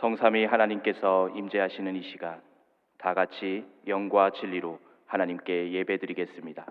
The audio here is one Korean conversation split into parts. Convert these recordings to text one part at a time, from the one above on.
성삼위 하나님께서 임재하시는 이 시간, 다 같이 영과 진리로 하나님께 예배드리겠습니다.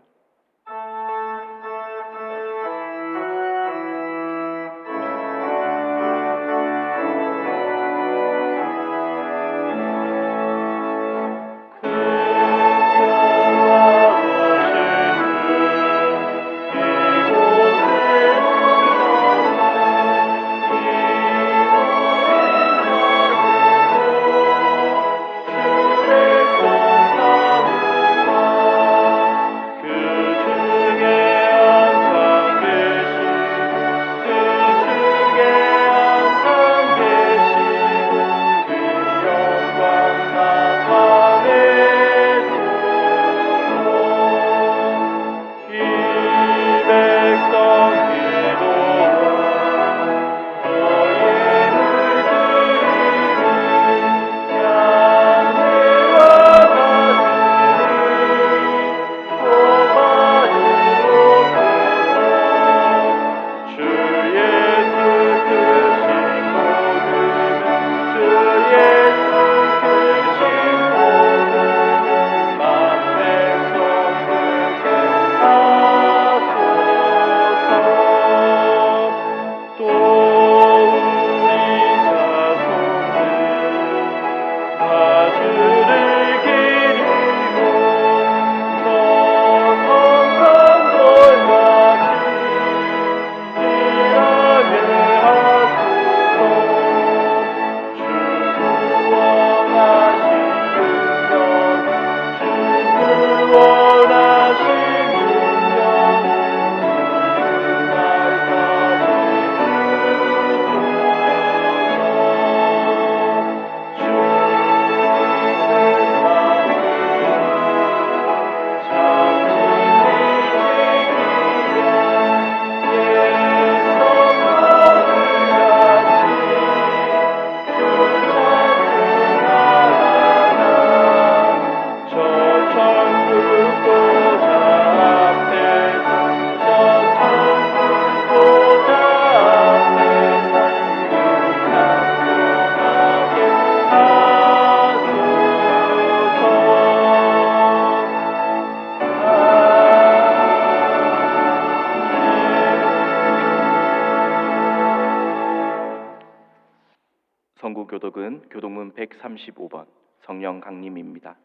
성구교독은 교독문 135번 성령 강림입니다.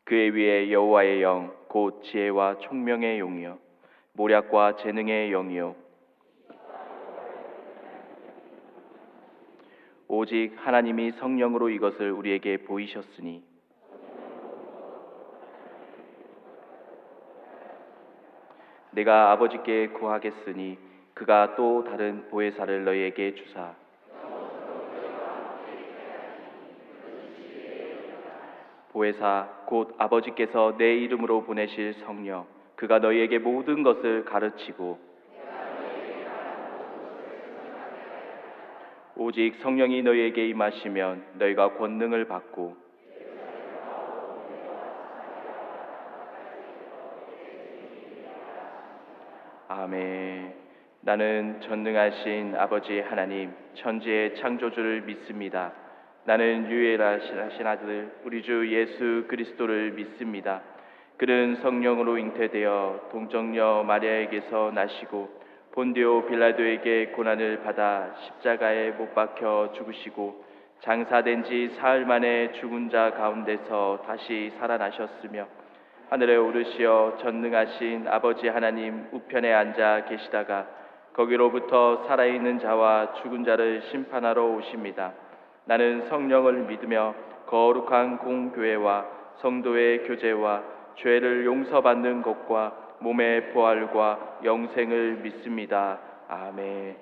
그의 위에 여호와의 영 곧 지혜와 총명의 영이요 모략과 재능의 영이요 오직 하나님이 성령으로 이것을 우리에게 보이셨으니 내가 아버지께 구하겠으니 그가 또 다른 보혜사를 너희에게 주사 보혜사 곧 아버지께서 내 이름으로 보내실 성령 그가 너희에게 모든 것을 가르치고 오직 성령이 너희에게 임하시면 너희가 권능을 받고 아멘. 나는 전능하신 아버지 하나님 천지의 창조주를 믿습니다. 나는 유일하신 아들 우리 주 예수 그리스도를 믿습니다. 그는 성령으로 잉태되어 동정녀 마리아에게서 나시고 본디오 빌라도에게 고난을 받아 십자가에 못 박혀 죽으시고 장사된 지 사흘 만에 죽은 자 가운데서 다시 살아나셨으며 하늘에 오르시어 전능하신 아버지 하나님 우편에 앉아 계시다가 거기로부터 살아있는 자와 죽은 자를 심판하러 오십니다. 나는 성령을 믿으며 거룩한 공교회와 성도의 교제와 죄를 용서받는 것과 몸의 부활과 영생을 믿습니다. 아멘.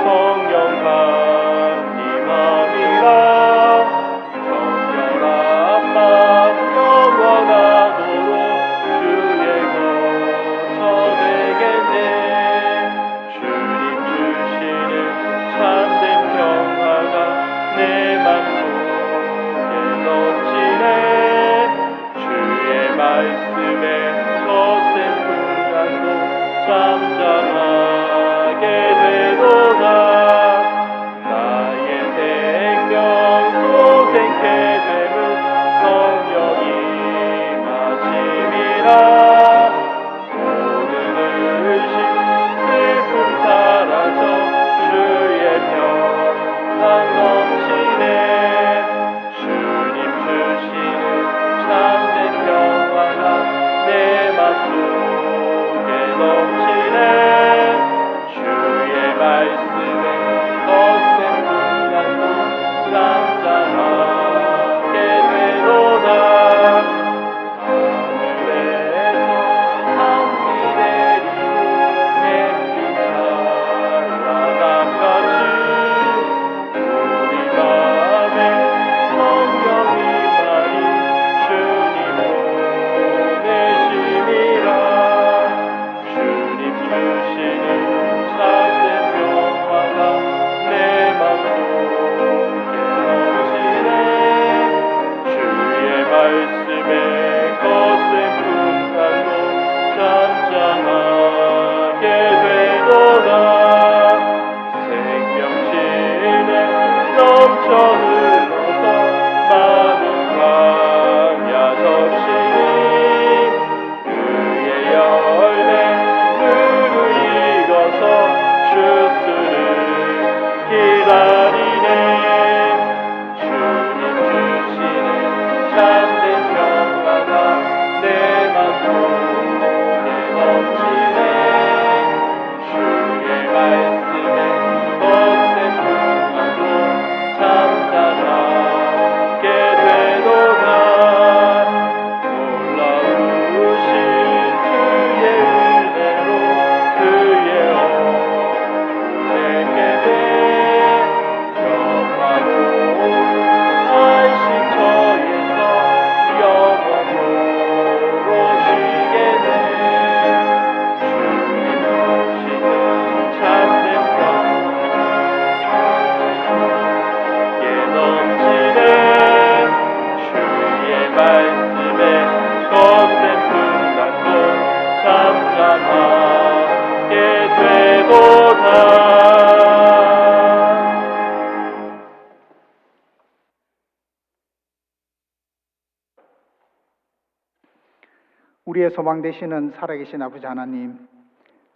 성령아 우리의 소망 되시는 살아계신 아버지 하나님,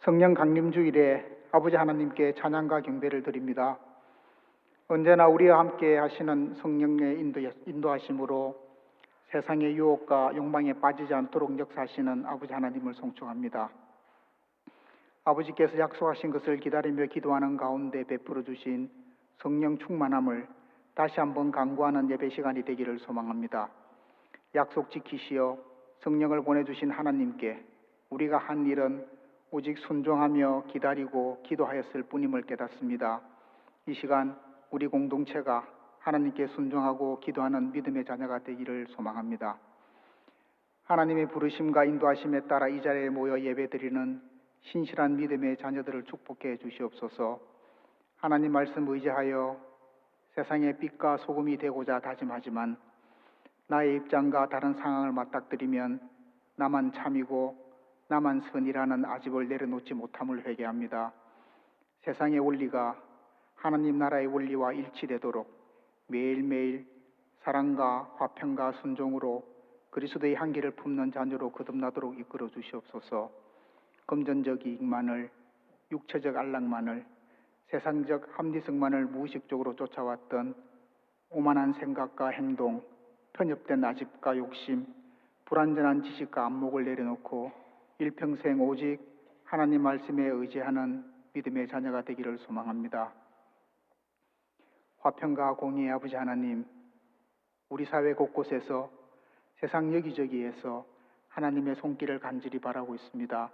성령 강림 주일에 아버지 하나님께 찬양과 경배를 드립니다. 언제나 우리와 함께 하시는 성령의 인도하심으로 세상의 유혹과 욕망에 빠지지 않도록 역사하시는 아버지 하나님을 송축합니다. 아버지께서 약속하신 것을 기다리며 기도하는 가운데 베풀어 주신 성령 충만함을 다시 한번 간구하는 예배 시간이 되기를 소망합니다. 약속 지키시어 성령을 보내주신 하나님께 우리가 한 일은 오직 순종하며 기다리고 기도하였을 뿐임을 깨닫습니다. 이 시간 우리 공동체가 하나님께 순종하고 기도하는 믿음의 자녀가 되기를 소망합니다. 하나님의 부르심과 인도하심에 따라 이 자리에 모여 예배드리는 신실한 믿음의 자녀들을 축복해 주시옵소서. 하나님 말씀 의지하여 세상의 빛과 소금이 되고자 다짐하지만 나의 입장과 다른 상황을 맞닥뜨리면 나만 참이고 나만 선이라는 아집을 내려놓지 못함을 회개합니다. 세상의 원리가 하나님 나라의 원리와 일치되도록 매일매일 사랑과 화평과 순종으로 그리스도의 향기를 품는 자녀로 거듭나도록 이끌어 주시옵소서. 금전적 이익만을, 육체적 안락만을, 세상적 합리성만을 무의식적으로 쫓아왔던 오만한 생각과 행동, 편협된 아집과 욕심, 불완전한 지식과 안목을 내려놓고 일평생 오직 하나님 말씀에 의지하는 믿음의 자녀가 되기를 소망합니다. 화평과 공의의 아버지 하나님, 우리 사회 곳곳에서 세상 여기저기에서 하나님의 손길을 간절히 바라고 있습니다.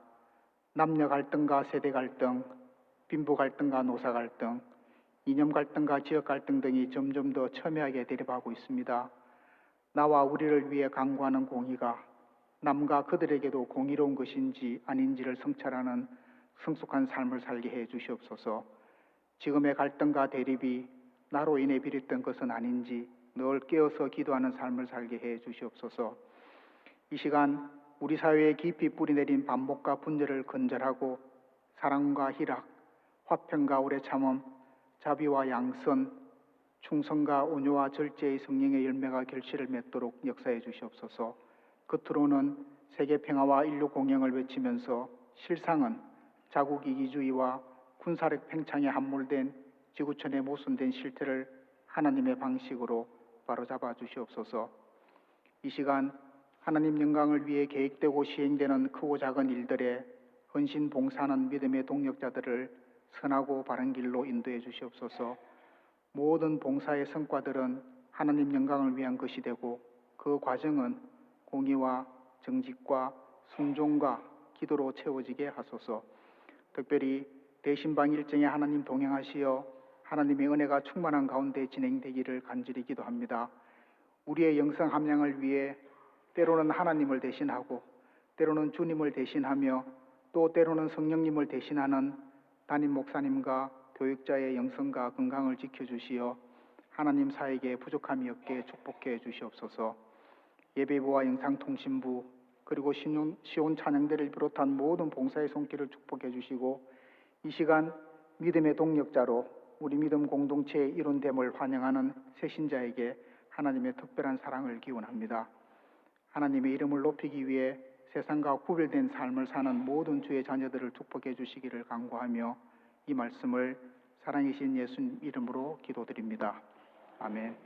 남녀 갈등과 세대 갈등, 빈부 갈등과 노사 갈등, 이념 갈등과 지역 갈등 등이 점점 더 첨예하게 대립하고 있습니다. 나와 우리를 위해 강구하는 공의가 남과 그들에게도 공의로운 것인지 아닌지를 성찰하는 성숙한 삶을 살게 해 주시옵소서. 지금의 갈등과 대립이 나로 인해 비롯된 것은 아닌지 늘 깨어서 기도하는 삶을 살게 해 주시옵소서. 이 시간 우리 사회에 깊이 뿌리내린 반목과 분열을 건절하고 사랑과 희락, 화평과 오래 참음, 자비와 양선, 충성과 온유와 절제의 성령의 열매가 결실을 맺도록 역사해 주시옵소서. 겉으로는 세계 평화와 인류 공영을 외치면서 실상은 자국 이기주의와 군사력 팽창에 함몰된 지구촌의 모순된 실태를 하나님의 방식으로 바로잡아 주시옵소서. 이 시간 하나님 영광을 위해 계획되고 시행되는 크고 작은 일들에 헌신 봉사하는 믿음의 동력자들을 선하고 바른 길로 인도해 주시옵소서. 모든 봉사의 성과들은 하나님 영광을 위한 것이 되고 그 과정은 공의와 정직과 순종과 기도로 채워지게 하소서. 특별히 대신방 일정에 하나님 동행하시어 하나님의 은혜가 충만한 가운데 진행되기를 간절히 기도합니다. 우리의 영성 함양을 위해 때로는 하나님을 대신하고 때로는 주님을 대신하며 또 때로는 성령님을 대신하는 담임 목사님과 교육자의 영성과 건강을 지켜주시어 하나님 사에게 부족함이 없게 축복해 주시옵소서. 예배부와 영상통신부 그리고 시온 찬양대를 비롯한 모든 봉사의 손길을 축복해 주시고 이 시간 믿음의 동력자로 우리 믿음 공동체의 이룬됨을 환영하는 새신자에게 하나님의 특별한 사랑을 기원합니다. 하나님의 이름을 높이기 위해 세상과 구별된 삶을 사는 모든 주의 자녀들을 축복해 주시기를 간구하며 이 말씀을 사랑이신 예수님 이름으로 기도드립니다. 아멘.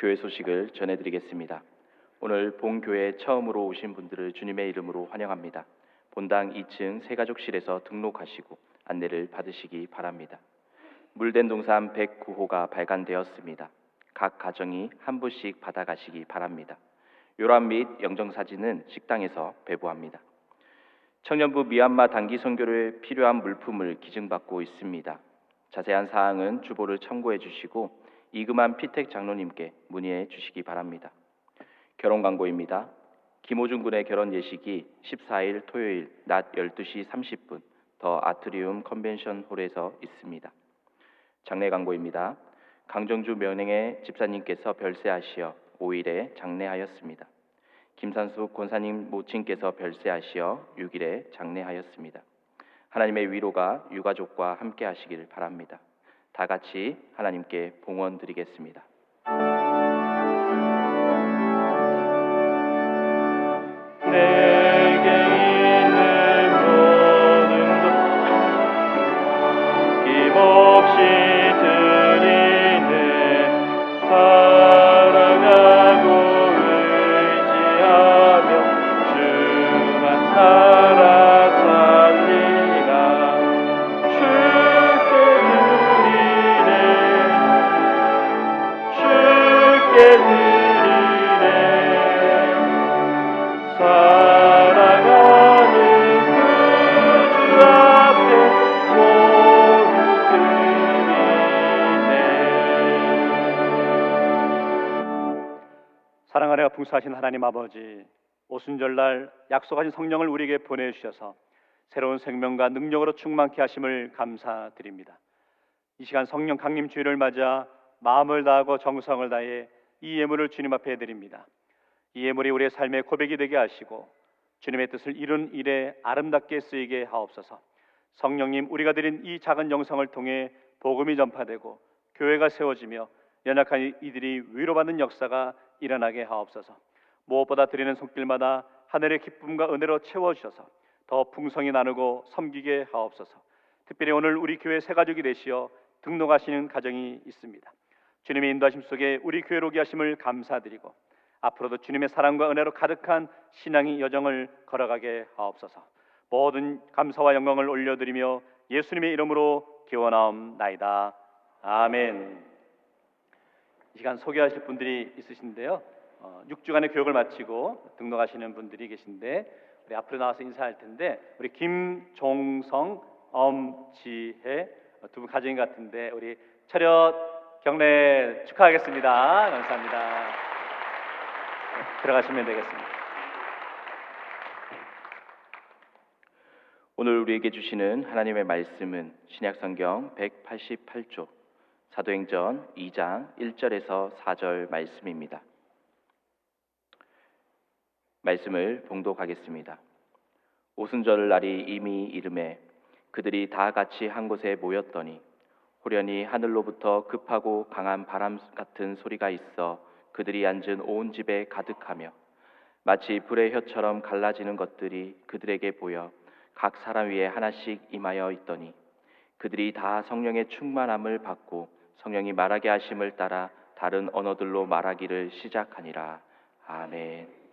교회 소식을 전해드리겠습니다. 오늘 본교회에 처음으로 오신 분들을 주님의 이름으로 환영합니다. 본당 2층 새가족실에서 등록하시고 안내를 받으시기 바랍니다. 물된 동산 109호가 발간되었습니다. 각 가정이 한 부씩 받아가시기 바랍니다. 요람 및 영정사진은 식당에서 배부합니다. 청년부 미얀마 단기 선교를 필요한 물품을 기증받고 있습니다. 자세한 사항은 주보를 참고해 주시고 이금환 피택 장로님께 문의해 주시기 바랍니다. 결혼 광고입니다. 김호중 군의 결혼 예식이 14일 토요일 낮 12시 30분 더 아트리움 컨벤션 홀에서 있습니다. 장례 광고입니다. 강정주 면행의 집사님께서 별세하시어 5일에 장례하였습니다. 김산숙 권사님 모친께서 별세하시어 6일에 장례하였습니다. 하나님의 위로가 유가족과 함께 하시길 바랍니다. 다 같이 하나님께 봉헌 드리겠습니다. 내게 있는 모든 것 힘없이 드리네. 사랑하고 의지하며 주만 따라 살리라. 주께 드리네. 주께 드리네. 사랑하는 그 주 앞에 모두 드리네. 사랑하여 풍성하신 하나님 아버지, 오순절날 약속하신 성령을 우리에게 보내주셔서 새로운 생명과 능력으로 충만케 하심을 감사드립니다. 이 시간 성령 강림 주일을 맞아 마음을 다하고 정성을 다해 이 예물을 주님 앞에 드립니다. 이 예물이 우리의 삶의 고백이 되게 하시고 주님의 뜻을 이룬 일에 아름답게 쓰이게 하옵소서. 성령님, 우리가 드린 이 작은 영성을 통해 복음이 전파되고 교회가 세워지며 연약한 이들이 위로받는 역사가 일어나게 하옵소서. 무엇보다 드리는 손길마다 하늘의 기쁨과 은혜로 채워주셔서 더 풍성히 나누고 섬기게 하옵소서. 특별히 오늘 우리 교회 새 가족이 되시어 등록하시는 가정이 있습니다. 주님의 인도하심 속에 우리 교회로 오게 하심을 감사드리고 앞으로도 주님의 사랑과 은혜로 가득한 신앙의 여정을 걸어가게 하옵소서. 모든 감사와 영광을 올려드리며 예수님의 이름으로 기원하옵나이다. 아멘. 이 시간 소개하실 분들이 있으신데요. 6주간의 교육을 마치고 등록하시는 분들이 계신데 우리 앞으로 나와서 인사할 텐데, 우리 김종성, 엄지혜 두 분 가정인 것 같은데 우리 차렷 경례 축하하겠습니다. 감사합니다. 들어가시면 되겠습니다. 오늘 우리에게 주시는 하나님의 말씀은 신약성경 188조 사도행전 2장 1절에서 4절 말씀입니다. 말씀을 봉독하겠습니다. 오순절 날이 이미 이름에 그들이 다 같이 한 곳에 모였더니 호련히 하늘로부터 급하고 강한 바람 같은 소리가 있어 그들이 앉은 온 집에 가득하며 마치 불의 혀처럼 갈라지는 것들이 그들에게 보여 각 사람 위에 하나씩 임하여 있더니 그들이 다 성령의 충만함을 받고 성령이 말하게 하심을 따라 다른 언어들로 말하기를 시작하니라. 아멘.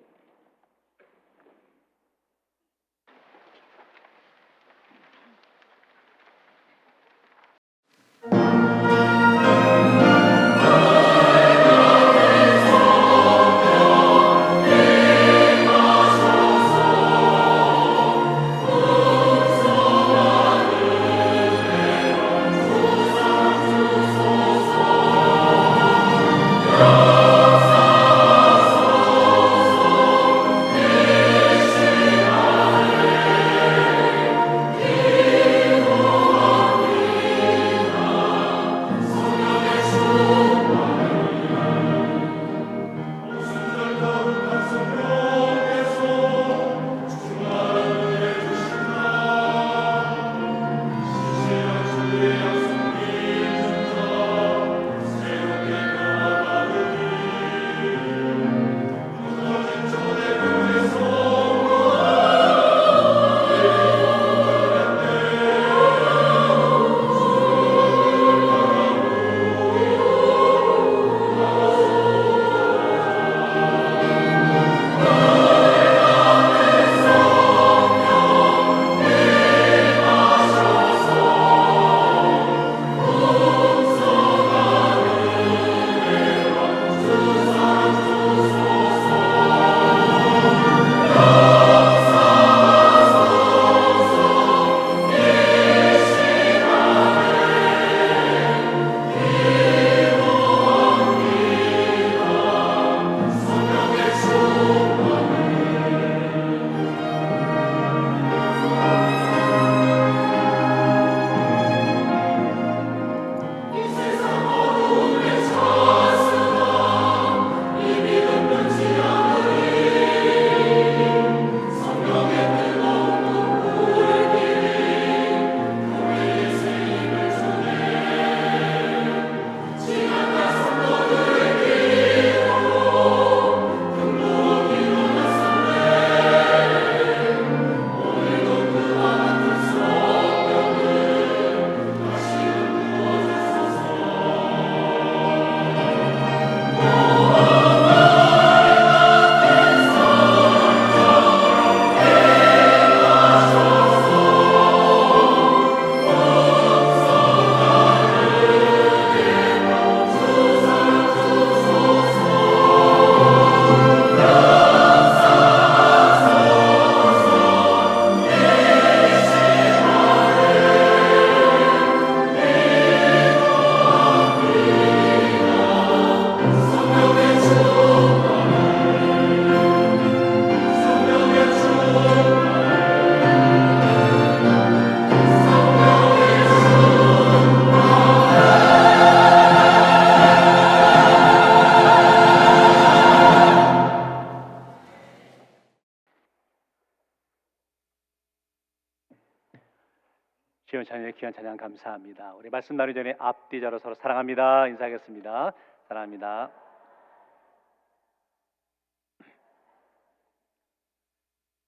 귀한 찬양 감사합니다. 우리 말씀 나누기 전에 앞뒤자로 서로 사랑합니다 인사하겠습니다. 사랑합니다.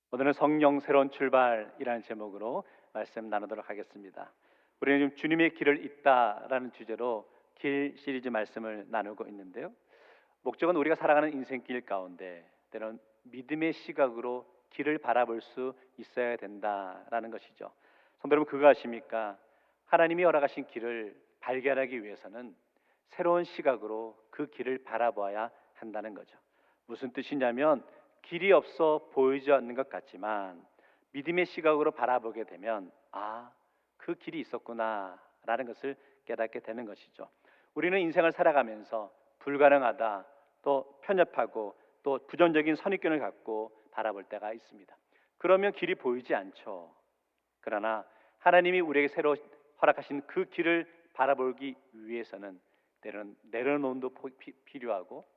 오늘은 성령 새로운 출발이라는 제목으로 말씀 나누도록 하겠습니다. 우리는 지금 주님의 길을 잇다라는 주제로 길 시리즈 말씀을 나누고 있는데요. 목적은 우리가 살아가는 인생길 가운데 때로는 믿음의 시각으로 길을 바라볼 수 있어야 된다라는 것이죠. 성도 여러분, 그거 아십니까? 하나님이 허락하신 길을 발견하기 위해서는 새로운 시각으로 그 길을 바라봐야 한다는 거죠. 무슨 뜻이냐면 길이 없어 보이지 않는 것 같지만 믿음의 시각으로 바라보게 되면 그 길이 있었구나 라는 것을 깨닫게 되는 것이죠. 우리는 인생을 살아가면서 불가능하다, 또 편협하고 또 부정적인 선입견을 갖고 바라볼 때가 있습니다. 그러면 길이 보이지 않죠. 그러나 하나님이 우리에게 새로 허락하신 그 길을 바라보기 위해서는 때로는 내려놓음도 필요하고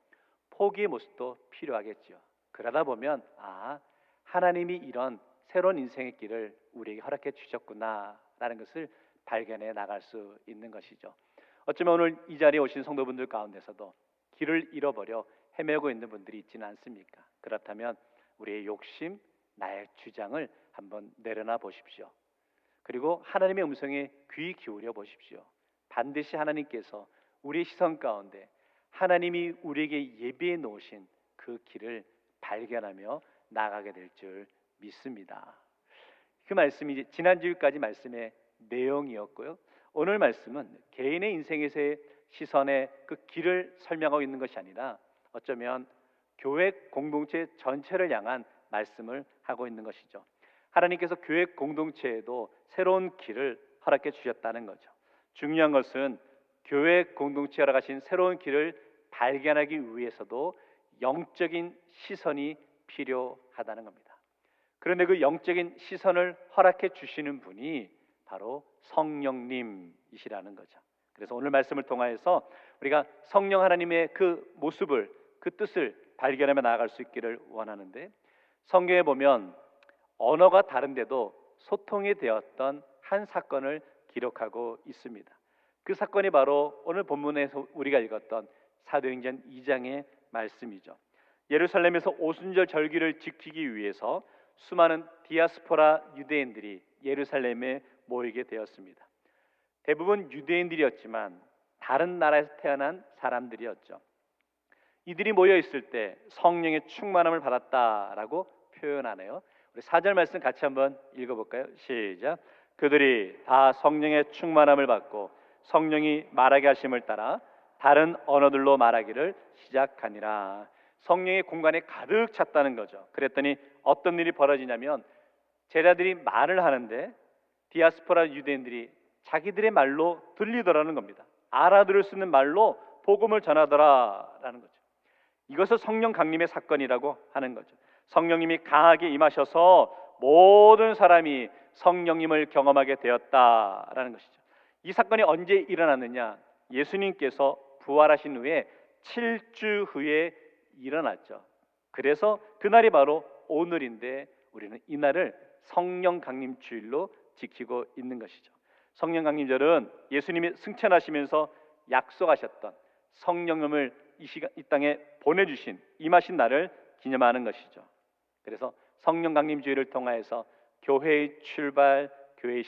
포기의 모습도 필요하겠죠. 그러다 보면 하나님이 이런 새로운 인생의 길을 우리에게 허락해 주셨구나라는 것을 발견해 나갈 수 있는 것이죠. 어쩌면 오늘 이 자리에 오신 성도분들 가운데서도 길을 잃어버려 헤매고 있는 분들이 있지는 않습니까? 그렇다면 우리의 욕심, 나의 주장을 한번 내려놔 보십시오. 그리고 하나님의 음성에 귀 기울여 보십시오. 반드시 하나님께서 우리의 시선 가운데 하나님이 우리에게 예비해 놓으신 그 길을 발견하며 나가게 될 줄 믿습니다. 그 말씀이 지난주까지 말씀의 내용이었고요. 오늘 말씀은 개인의 인생에서의 시선의 그 길을 설명하고 있는 것이 아니라 어쩌면 교회 공동체 전체를 향한 말씀을 하고 있는 것이죠. 하나님께서 교회 공동체에도 새로운 길을 허락해 주셨다는 거죠. 중요한 것은 교회 공동체에 허락하신 새로운 길을 발견하기 위해서도 영적인 시선이 필요하다는 겁니다. 그런데 그 영적인 시선을 허락해 주시는 분이 바로 성령님이시라는 거죠. 그래서 오늘 말씀을 통하여서 우리가 성령 하나님의 그 모습을, 그 뜻을 발견하며 나아갈 수 있기를 원하는데, 성경에 보면 언어가 다른데도 소통이 되었던 한 사건을 기록하고 있습니다. 그 사건이 바로 오늘 본문에서 우리가 읽었던 사도행전 2장의 말씀이죠. 예루살렘에서 오순절 절기를 지키기 위해서 수많은 디아스포라 유대인들이 예루살렘에 모이게 되었습니다. 대부분 유대인들이었지만 다른 나라에서 태어난 사람들이었죠. 이들이 모여 있을 때 성령의 충만함을 받았다라고 표현하네요. 우리 4절 말씀 같이 한번 읽어볼까요? 시작. 그들이 다 성령의 충만함을 받고 성령이 말하게 하심을 따라 다른 언어들로 말하기를 시작하니라. 성령의 공간에 가득 찼다는 거죠. 그랬더니 어떤 일이 벌어지냐면 제자들이 말을 하는데 디아스포라 유대인들이 자기들의 말로 들리더라는 겁니다. 알아들을 수 있는 말로 복음을 전하더라라는 거죠. 이것을 성령 강림의 사건이라고 하는 거죠. 성령님이 강하게 임하셔서 모든 사람이 성령님을 경험하게 되었다라는 것이죠. 이 사건이 언제 일어났느냐? 예수님께서 부활하신 후에 7주 후에 일어났죠. 그래서 그날이 바로 오늘인데 우리는 이날을 성령 강림 주일로 지키고 있는 것이죠. 성령 강림절은 예수님이 승천하시면서 약속하셨던 성령님을 이 땅에 보내주신 임하신 날을 기념하는 것이죠. 그래서 성령 강림 주일을 통하여서 교회의 출발, 교회의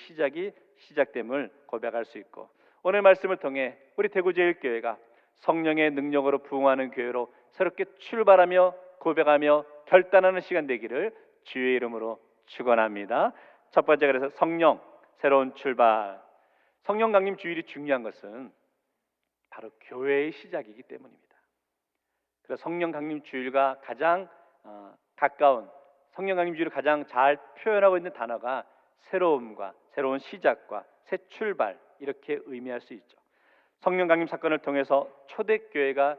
시작됨을 고백할 수 있고, 오늘 말씀을 통해 우리 대구제일교회가 성령의 능력으로 부흥하는 교회로 새롭게 출발하며 고백하며 결단하는 시간 되기를 주의 이름으로 축원합니다. 첫 번째, 그래서 성령 새로운 출발. 성령 강림 주일이 중요한 것은 바로 교회의 시작이기 때문입니다. 그래서 성령 강림 주일과 가장 가까운, 성령 강림 주일을 가장 잘 표현하고 있는 단어가 새로움과 새로운 시작과 새 출발, 이렇게 의미할 수 있죠. 성령 강림 사건을 통해서 초대교회가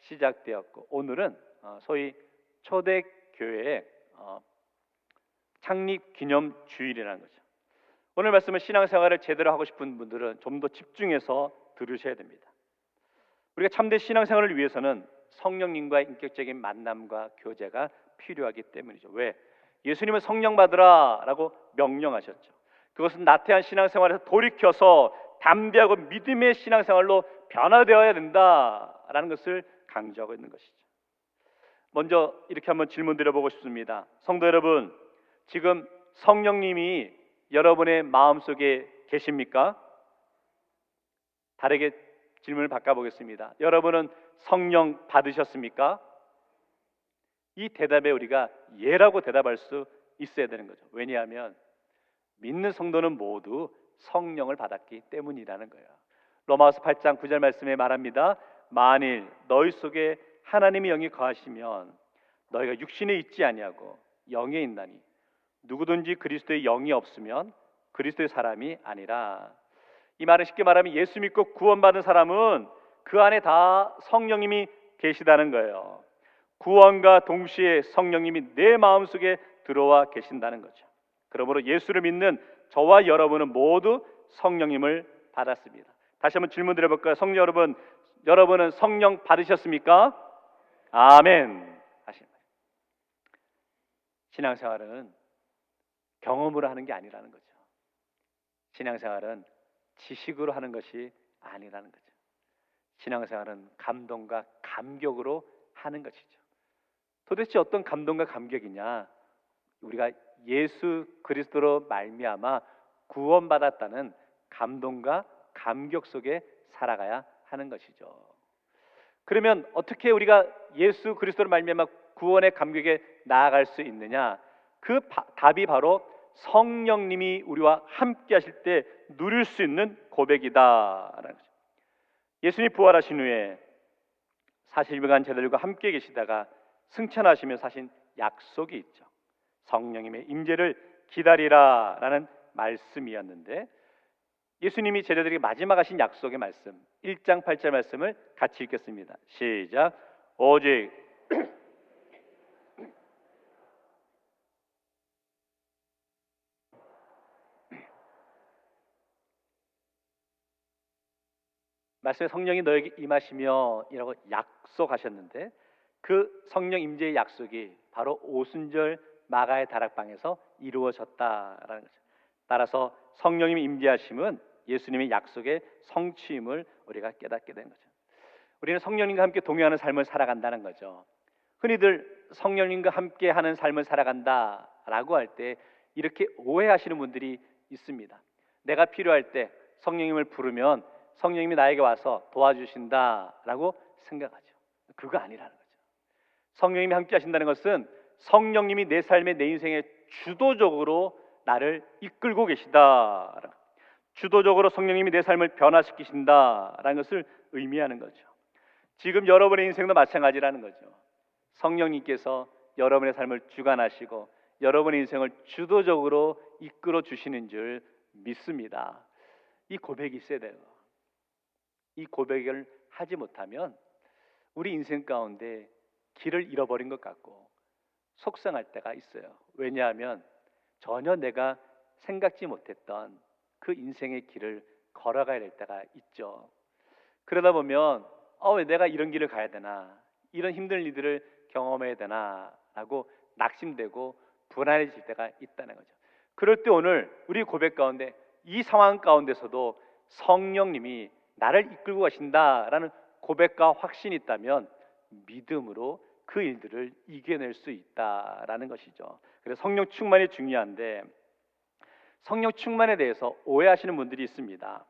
시작되었고, 오늘은 소위 초대교회의 창립 기념 주일이라는 거죠. 오늘 말씀은 신앙생활을 제대로 하고 싶은 분들은 좀 더 집중해서 들으셔야 됩니다. 우리가 참된 신앙생활을 위해서는 성령님과의 인격적인 만남과 교제가 필요하기 때문이죠. 왜? 예수님은 성령 받으라 라고 명령하셨죠. 그것은 나태한 신앙생활에서 돌이켜서 담대하고 믿음의 신앙생활로 변화되어야 된다라는 것을 강조하고 있는 것이죠. 먼저 이렇게 한번 질문 드려보고 싶습니다. 성도 여러분, 지금 성령님이 여러분의 마음속에 계십니까? 다르게 질문을 바꿔보겠습니다. 여러분은 성령 받으셨습니까? 이 대답에 우리가 예라고 대답할 수 있어야 되는 거죠. 왜냐하면 믿는 성도는 모두 성령을 받았기 때문이라는 거예요. 로마서 8장 9절 말씀에 말합니다. 만일 너희 속에 하나님의 영이 거하시면 너희가 육신에 있지 아니하고 영에 있나니 누구든지 그리스도의 영이 없으면 그리스도의 사람이 아니라. 이 말은 쉽게 말하면 예수 믿고 구원받은 사람은 그 안에 다 성령님이 계시다는 거예요. 구원과 동시에 성령님이 내 마음속에 들어와 계신다는 거죠. 그러므로 예수를 믿는 저와 여러분은 모두 성령님을 받았습니다. 다시 한번 질문 드려볼까요? 성령 여러분, 여러분은 성령 받으셨습니까? 아멘. 신앙생활은 경험으로 하는 게 아니라는 거죠. 신앙생활은 지식으로 하는 것이 아니라는 거죠. 신앙생활은 감동과 감격으로 하는 것이죠. 도대체 어떤 감동과 감격이냐? 우리가 예수 그리스도로 말미암아 구원받았다는 감동과 감격 속에 살아가야 하는 것이죠. 그러면 어떻게 우리가 예수 그리스도로 말미암아 구원의 감격에 나아갈 수 있느냐? 그 답이 바로 성령님이 우리와 함께 하실 때 누릴 수 있는 고백이다라는 거죠. 예수님이 부활하신 후에 40일간 제자들과 함께 계시다가 승천하시면서 하신 약속이 있죠. 성령님의 임재를 기다리라라는 말씀이었는데, 예수님이 제자들에게 마지막 하신 약속의 말씀 1장 8절 말씀을 같이 읽겠습니다. 시작. 오직 말씀에 성령이 너에게 임하시며 이라고 약속하셨는데, 그 성령 임재의 약속이 바로 오순절 마가의 다락방에서 이루어졌다라는 거죠. 따라서 성령님이 임재하심은 예수님의 약속의 성취임을 우리가 깨닫게 된 거죠. 우리는 성령님과 함께 동행하는 삶을 살아간다는 거죠. 흔히들 성령님과 함께 하는 삶을 살아간다라고 할 때 이렇게 오해하시는 분들이 있습니다. 내가 필요할 때 성령님을 부르면 성령님이 나에게 와서 도와주신다라고 생각하죠. 그거 아니라는 거죠. 성령님이 함께 하신다는 것은 성령님이 내 삶에, 내 인생에 주도적으로 나를 이끌고 계시다, 주도적으로 성령님이 내 삶을 변화시키신다라는 것을 의미하는 거죠. 지금 여러분의 인생도 마찬가지라는 거죠. 성령님께서 여러분의 삶을 주관하시고 여러분의 인생을 주도적으로 이끌어 주시는 줄 믿습니다. 이 고백이 있어야 돼요. 이 고백을 하지 못하면 우리 인생 가운데 길을 잃어버린 것 같고 속상할 때가 있어요. 왜냐하면 전혀 내가 생각지 못했던 그 인생의 길을 걸어가야 될 때가 있죠. 그러다 보면 왜 내가 이런 길을 가야 되나, 이런 힘든 일들을 경험해야 되나 라고 낙심되고 불안해질 때가 있다는 거죠. 그럴 때 오늘 우리 고백 가운데 이 상황 가운데서도 성령님이 나를 이끌고 가신다라는 고백과 확신이 있다면 믿음으로 그 일들을 이겨낼 수 있다라는 것이죠. 그래서 성령 충만이 중요한데, 성령 충만에 대해서 오해하시는 분들이 있습니다.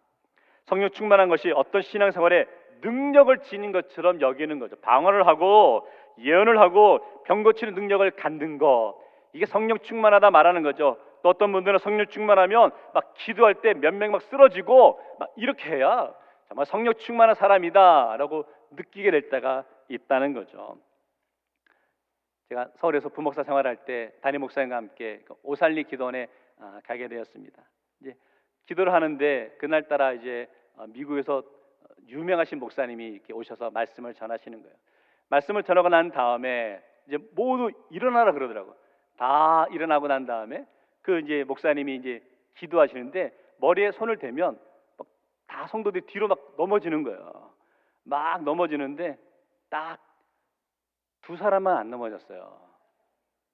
성령 충만한 것이 어떤 신앙생활에 능력을 지닌 것처럼 여기는 거죠. 방언을 하고 예언을 하고 병 고치는 능력을 갖는 거, 이게 성령 충만하다 말하는 거죠. 또 어떤 분들은 성령 충만하면 막 기도할 때 몇 명 막 쓰러지고 막 이렇게 해야 정말 성령 충만한 사람이다라고 느끼게 될 때가 있다는 거죠. 제가 서울에서 부목사 생활할 때 담임 목사님과 함께 오살리 기도원에 가게 되었습니다. 이제 기도를 하는데 그날따라 이제 미국에서 유명하신 목사님이 이렇게 오셔서 말씀을 전하시는 거예요. 말씀을 전하고 난 다음에 이제 모두 일어나라 그러더라고. 다 일어나고 난 다음에 그 이제 목사님이 이제 기도하시는데 머리에 손을 대면 막 다 성도들이 뒤로 막 넘어지는 거예요. 막 넘어지는데 딱 두 사람만 안 넘어졌어요.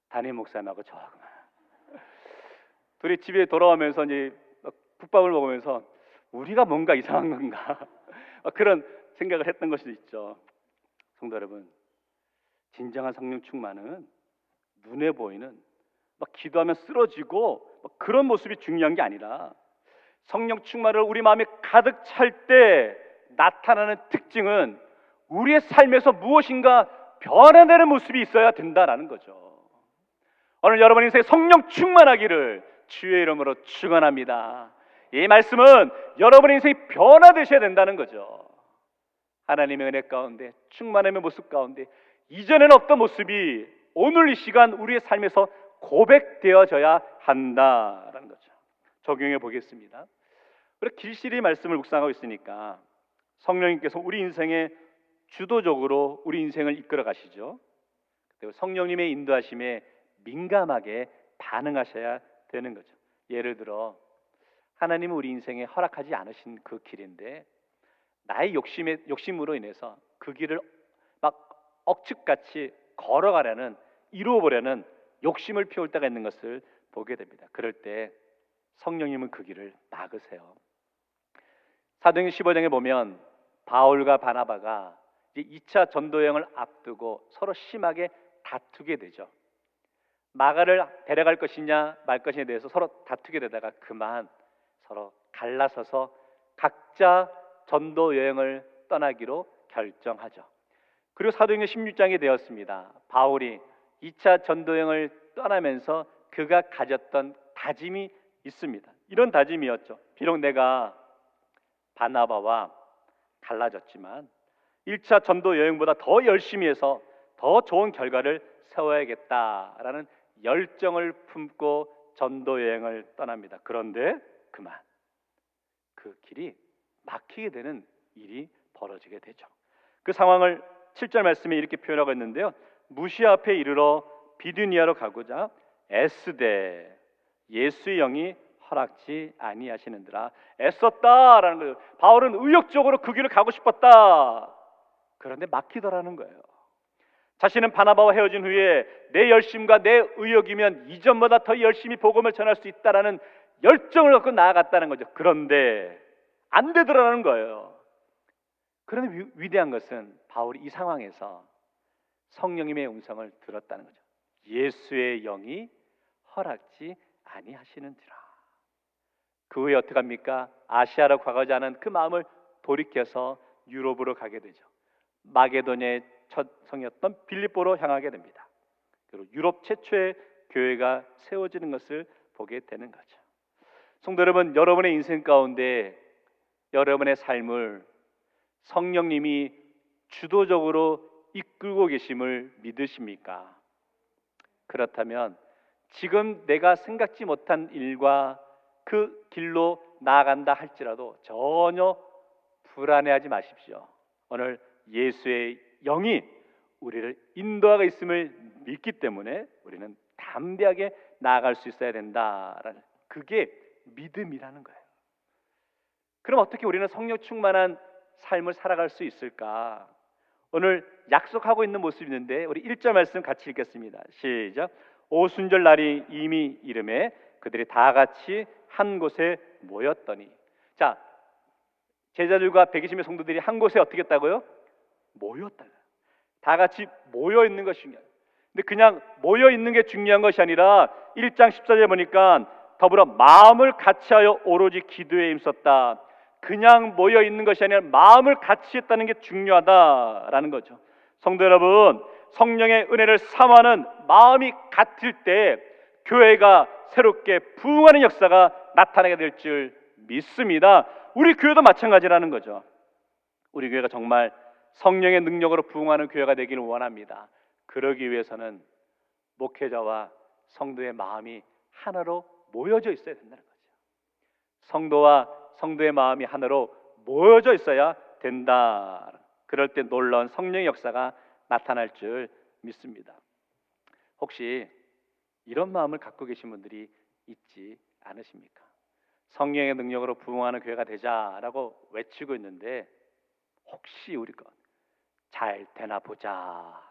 담임 목사님하고 저하고만. 둘이 집에 돌아오면서 이제 국밥을 먹으면서 우리가 뭔가 이상한 건가 그런 생각을 했던 것이 있죠. 성도 여러분, 진정한 성령 충만은 눈에 보이는 막 기도하면 쓰러지고 그런 모습이 중요한 게 아니라 성령 충만을 우리 마음에 가득 찰 때 나타나는 특징은 우리의 삶에서 무엇인가 변화되는 모습이 있어야 된다라는 거죠. 오늘 여러분 인생에 성령 충만하기를 주의 이름으로 축원합니다. 이 말씀은 여러분 인생이 변화되셔야 된다는 거죠. 하나님의 은혜 가운데 충만함의 모습 가운데 이전에는 없던 모습이 오늘 이 시간 우리의 삶에서 고백되어져야 한다라는 거죠. 적용해 보겠습니다. 우리 길실이 말씀을 묵상하고 있으니까 성령님께서 우리 인생에 주도적으로 우리 인생을 이끌어 가시죠. 그리고 성령님의 인도하심에 민감하게 반응하셔야 되는 거죠. 예를 들어 하나님은 우리 인생에 허락하지 않으신 그 길인데 나의 욕심으로 인해서 그 길을 막 억측같이 걸어가려는, 이루어보려는 욕심을 피울 때가 있는 것을 보게 됩니다. 그럴 때 성령님은 그 길을 막으세요. 사도행전 15장에 보면 바울과 바나바가 이제 2차 전도 여행을 앞두고 서로 심하게 다투게 되죠. 마가를 데려갈 것이냐 말 것이냐에 대해서 서로 다투게 되다가 그만 서로 갈라서서 각자 전도 여행을 떠나기로 결정하죠. 그리고 사도행전 16장이 되었습니다. 바울이 2차 전도 여행을 떠나면서 그가 가졌던 다짐이 있습니다. 이런 다짐이었죠. 비록 내가 바나바와 달라졌지만 1차 전도 여행보다 더 열심히 해서 더 좋은 결과를 세워야겠다라는 열정을 품고 전도 여행을 떠납니다. 그런데 그만 그 길이 막히게 되는 일이 벌어지게 되죠. 그 상황을 7절 말씀에 이렇게 표현하고 있는데요. 무시아 앞에 이르러 비두니아로 가고자 애쓰되 예수의 영이 허락지 아니하시는더라. 애썼다라는 거예요. 바울은 의욕적으로 그 길을 가고 싶었다. 그런데 막히더라는 거예요. 자신은 바나바와 헤어진 후에 내 열심과 내 의욕이면 이전보다 더 열심히 복음을 전할 수 있다라는 열정을 갖고 나아갔다는 거죠. 그런데 안 되더라는 거예요. 그런데 위대한 것은 바울이 이 상황에서 성령님의 음성을 들었다는 거죠. 예수의 영이 허락지 아니하시는지라. 그 후에 어떻게 합니까? 아시아로 가고자 하는 그 마음을 돌이켜서 유럽으로 가게 되죠. 마게도냐의 첫 성이었던 빌립보로 향하게 됩니다. 그리고 유럽 최초의 교회가 세워지는 것을 보게 되는 거죠. 성도 여러분, 여러분의 인생 가운데 여러분의 삶을 성령님이 주도적으로 이끌고 계심을 믿으십니까? 그렇다면 지금 내가 생각지 못한 일과 그 길로 나아간다 할지라도 전혀 불안해하지 마십시오. 오늘 예수의 영이 우리를 인도하고 있음을 믿기 때문에 우리는 담대하게 나아갈 수 있어야 된다라는, 그게 믿음이라는 거예요. 그럼 어떻게 우리는 성령 충만한 삶을 살아갈 수 있을까? 오늘 약속하고 있는 모습이 있는데 우리 1절 말씀 같이 읽겠습니다. 시작. 오순절 날이 이미 이름에 그들이 다 같이 한 곳에 모였더니. 자, 제자들과 120명 성도들이 한 곳에 어떻게 했다고요? 모였다. 다 같이 모여 있는 것이 중요해요. 근데 그냥 모여 있는 게 중요한 것이 아니라 1장 14절에 보니까 더불어 마음을 같이하여 오로지 기도에 힘썼다. 그냥 모여 있는 것이 아니라 마음을 같이 했다는 게 중요하다라는 거죠. 성도 여러분, 성령의 은혜를 사모하는 마음이 같을 때 교회가 새롭게 부흥하는 역사가 나타나게 될 줄 믿습니다. 우리 교회도 마찬가지라는 거죠. 우리 교회가 정말 성령의 능력으로 부흥하는 교회가 되기를 원합니다. 그러기 위해서는 목회자와 성도의 마음이 하나로 모여져 있어야 된다는 거죠. 성도와 성도의 마음이 하나로 모여져 있어야 된다. 그럴 때 놀라운 성령의 역사가 나타날 줄 믿습니다. 혹시 이런 마음을 갖고 계신 분들이 있지 않으십니까? 성령의 능력으로 부흥하는 교회가 되자라고 외치고 있는데 혹시 우리가 잘 되나 보자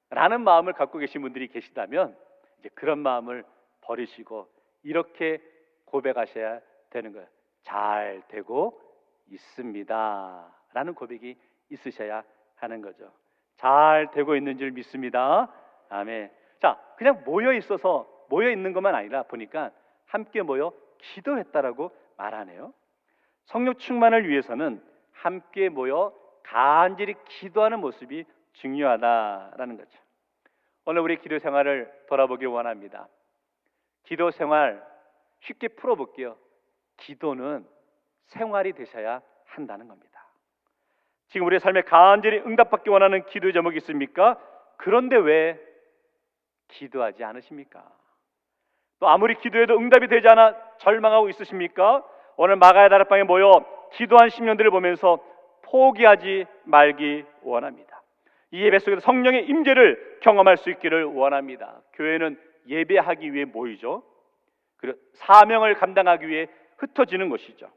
라는 마음을 갖고 계신 분들이 계시다면 이제 그런 마음을 버리시고 이렇게 고백하셔야 되는 거예요. 잘 되고 있습니다 라는 고백이 있으셔야 하는 거죠. 잘 되고 있는 줄 믿습니다. 아멘. 자, 그냥 모여 있는 것만 아니라 보니까 함께 모여 기도했다라고 말하네요. 성령 충만을 위해서는 함께 모여 간절히 기도하는 모습이 중요하다라는 거죠. 오늘 우리 기도 생활을 돌아보길 원합니다. 기도 생활 쉽게 풀어볼게요. 기도는 생활이 되셔야 한다는 겁니다. 지금 우리의 삶에 간절히 응답받기 원하는 기도 제목이 있습니까? 그런데 왜 기도하지 않으십니까? 또 아무리 기도해도 응답이 되지 않아 절망하고 있으십니까? 오늘 마가의 다락방에 모여 기도한 심령들을 보면서 포기하지 말기 원합니다. 이 예배 속에서 성령의 임재를 경험할 수 있기를 원합니다. 교회는 예배하기 위해 모이죠. 그리고 사명을 감당하기 위해 흩어지는 것이죠.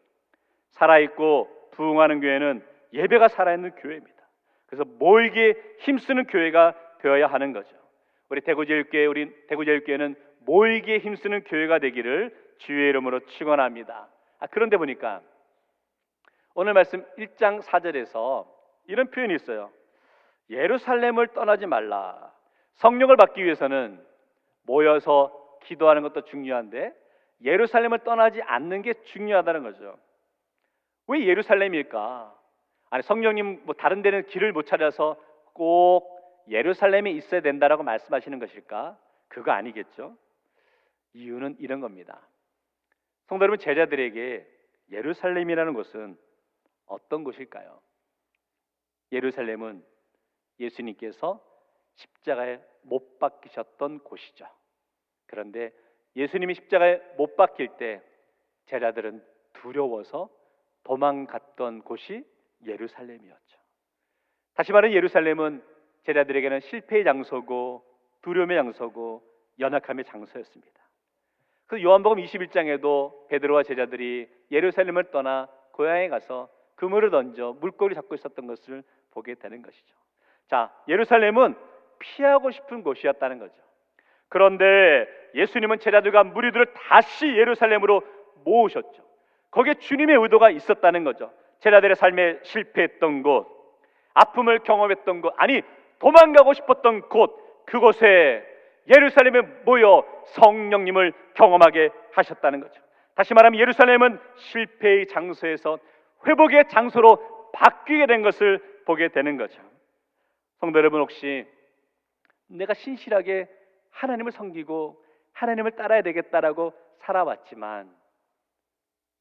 살아있고 부흥하는 교회는 예배가 살아있는 교회입니다. 그래서 모이기에 힘쓰는 교회가 되어야 하는 거죠. 우리 대구제일교회는 모이기에 힘쓰는 교회가 되기를 주의 이름으로 축원합니다. 그런데 보니까 오늘 말씀 1장 4절에서 이런 표현이 있어요. 예루살렘을 떠나지 말라. 성령을 받기 위해서는 모여서 기도하는 것도 중요한데 예루살렘을 떠나지 않는 게 중요하다는 거죠. 왜 예루살렘일까? 아니 성령님 뭐 다른 데는 길을 못 찾아서 꼭 예루살렘에 있어야 된다라고 말씀하시는 것일까? 그거 아니겠죠? 이유는 이런 겁니다. 성도 여러분, 제자들에게 예루살렘이라는 곳은 어떤 곳일까요? 예루살렘은 예수님께서 십자가에 못 박히셨던 곳이죠. 그런데 예수님이 십자가에 못 박힐 때 제자들은 두려워서 도망갔던 곳이 예루살렘이었죠. 다시 말해 예루살렘은 제자들에게는 실패의 장소고 두려움의 장소고 연약함의 장소였습니다. 그래서 요한복음 21장에도 베드로와 제자들이 예루살렘을 떠나 고향에 가서 그물을 던져 물고기 잡고 있었던 것을 보게 되는 것이죠. 자, 예루살렘은 피하고 싶은 곳이었다는 거죠. 그런데 예수님은 제자들과 무리들을 다시 예루살렘으로 모으셨죠. 거기에 주님의 의도가 있었다는 거죠. 제자들의 삶에 실패했던 곳, 아픔을 경험했던 곳, 아니 도망가고 싶었던 곳, 그곳에 예루살렘에 모여 성령님을 경험하게 하셨다는 거죠. 다시 말하면 예루살렘은 실패의 장소에서 회복의 장소로 바뀌게 된 것을 보게 되는 거죠. 성도 여러분, 혹시 내가 신실하게 하나님을 섬기고 하나님을 따라야 되겠다라고 살아왔지만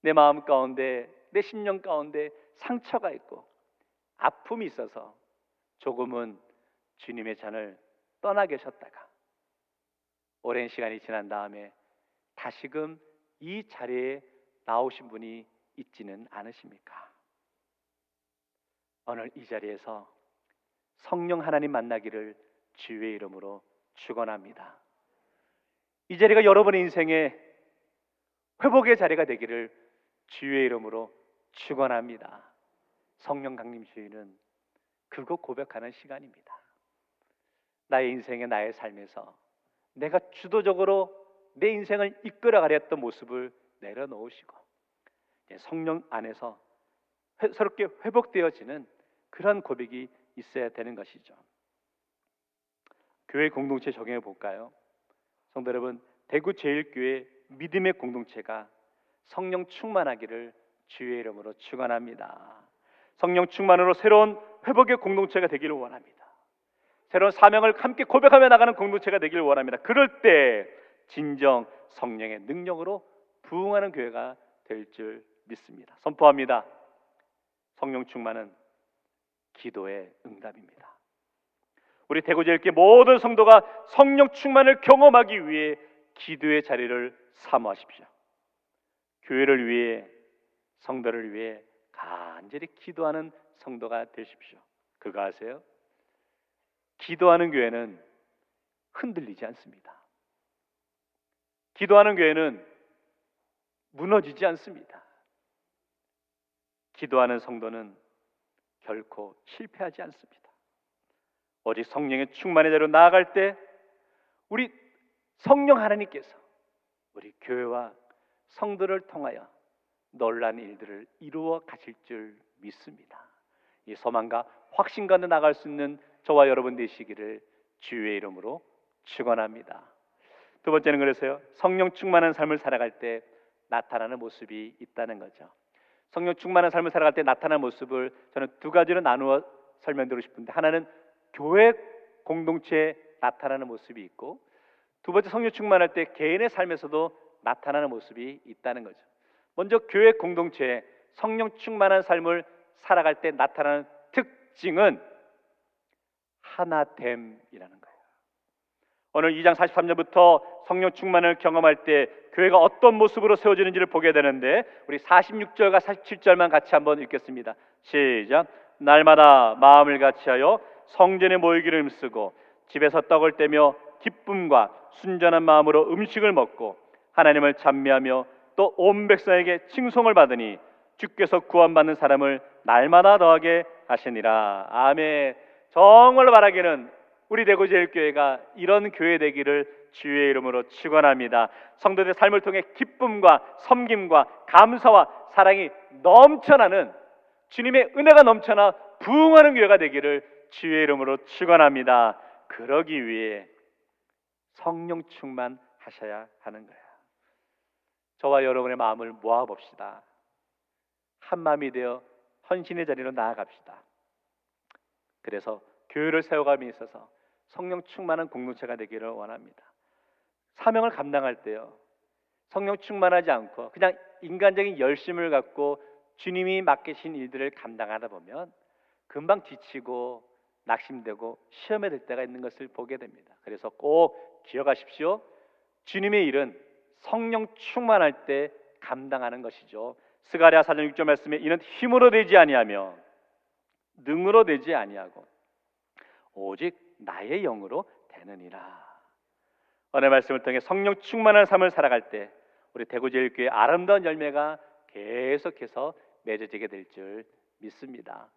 내 마음 가운데, 내 심령 가운데 상처가 있고 아픔이 있어서 조금은 주님의 잔을 떠나 계셨다가 오랜 시간이 지난 다음에 다시금 이 자리에 나오신 분이 있지는 않으십니까? 오늘 이 자리에서 성령 하나님 만나기를 주의 이름으로 축원합니다. 이 자리가 여러분의 인생의 회복의 자리가 되기를 주의 이름으로 축원합니다. 성령 강림 주의는 그것 고백하는 시간입니다. 나의 인생에, 나의 삶에서 내가 주도적으로 내 인생을 이끌어가려 했던 모습을 내려놓으시고 성령 안에서 새롭게 회복되어지는 그런 고백이 있어야 되는 것이죠. 교회 공동체 적용해 볼까요? 성도 여러분, 대구제일교회 믿음의 공동체가 성령 충만하기를 주의 이름으로 축원합니다. 성령 충만으로 새로운 회복의 공동체가 되기를 원합니다. 새로운 사명을 함께 고백하며 나가는 공동체가 되기를 원합니다. 그럴 때 진정 성령의 능력으로 부흥하는 교회가 될 줄 믿습니다. 선포합니다. 성령 충만은 기도의 응답입니다. 우리 대구제일교회 모든 성도가 성령 충만을 경험하기 위해 기도의 자리를 사모하십시오. 교회를 위해, 성도를 위해 간절히 기도하는 성도가 되십시오. 그거 아세요? 기도하는 교회는 흔들리지 않습니다. 기도하는 교회는 무너지지 않습니다. 기도하는 성도는 결코 실패하지 않습니다. 오직 성령의 충만의 자리로 나아갈 때 우리 성령 하나님께서 우리 교회와 성도를 통하여 놀라운 일들을 이루어 가실 줄 믿습니다. 이 소망과 확신 가운데 나갈 수 있는 저와 여러분 되시기를 주의 이름으로 축원합니다. 두 번째는 그래서요, 성령 충만한 삶을 살아갈 때 나타나는 모습이 있다는 거죠. 성령 충만한 삶을 살아갈 때 나타나는 모습을 저는 두 가지로 나누어 설명드리고 싶은데, 하나는 교회 공동체에 나타나는 모습이 있고, 두 번째 성령 충만할 때 개인의 삶에서도 나타나는 모습이 있다는 거죠. 먼저 교회 공동체에 성령 충만한 삶을 살아갈 때 나타나는 특징은 하나됨이라는 거예요. 오늘 2장 43절부터 성령 충만을 경험할 때 교회가 어떤 모습으로 세워지는지를 보게 되는데, 우리 46절과 47절만 같이 한번 읽겠습니다. 시작. 날마다 마음을 같이하여 성전에 모이기를 힘쓰고 집에서 떡을 떼며 기쁨과 순전한 마음으로 음식을 먹고 하나님을 찬미하며 또 온 백성에게 칭송을 받으니 주께서 구원받는 사람을 날마다 더하게 하시니라. 아멘. 정말로 바라기는 우리 대구제일교회가 이런 교회 되기를 주의 이름으로 축원합니다. 성도들의 삶을 통해 기쁨과 섬김과 감사와 사랑이 넘쳐나는, 주님의 은혜가 넘쳐나 부흥하는 교회가 되기를 주의 이름으로 축원합니다. 그러기 위해 성령 충만하셔야 하는 거예요. 저와 여러분의 마음을 모아봅시다. 한 마음이 되어 헌신의 자리로 나아갑시다. 그래서 교회를 세워감에 있어서 성령 충만한 공동체가 되기를 원합니다. 사명을 감당할 때요, 성령 충만하지 않고 그냥 인간적인 열심을 갖고 주님이 맡기신 일들을 감당하다 보면 금방 지치고 낙심되고 시험에 들 때가 있는 것을 보게 됩니다. 그래서 꼭 기억하십시오. 주님의 일은 성령 충만할 때 감당하는 것이죠. 스가랴 4장 6절 말씀에 이는 힘으로 되지 아니하며 능으로 되지 아니하고 오직 나의 영으로 되느니라. 오늘 말씀을 통해 성령 충만한 삶을 살아갈 때 우리 대구제일교회 아름다운 열매가 계속해서 맺어지게 될 줄 믿습니다.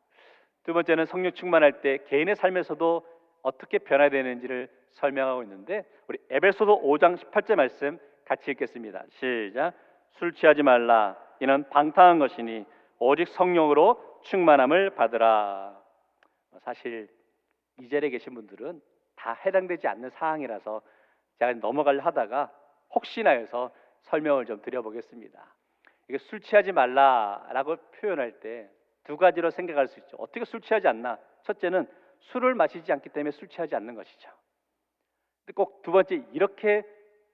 두 번째는 성령 충만할 때 개인의 삶에서도 어떻게 변화되는지를 설명하고 있는데, 우리 에베소서 5장 18절 말씀 같이 읽겠습니다. 시작. 술 취하지 말라. 이는 방탕한 것이니 오직 성령으로 충만함을 받으라. 사실 이 자리에 계신 분들은 다 해당되지 않는 사항이라서 제가 넘어가려 하다가 혹시나 해서 설명을 좀 드려보겠습니다. 이게 술 취하지 말라라고 표현할 때 두 가지로 생각할 수 있죠. 어떻게 술 취하지 않나? 첫째는 술을 마시지 않기 때문에 술 취하지 않는 것이죠. 근데 꼭 두 번째 이렇게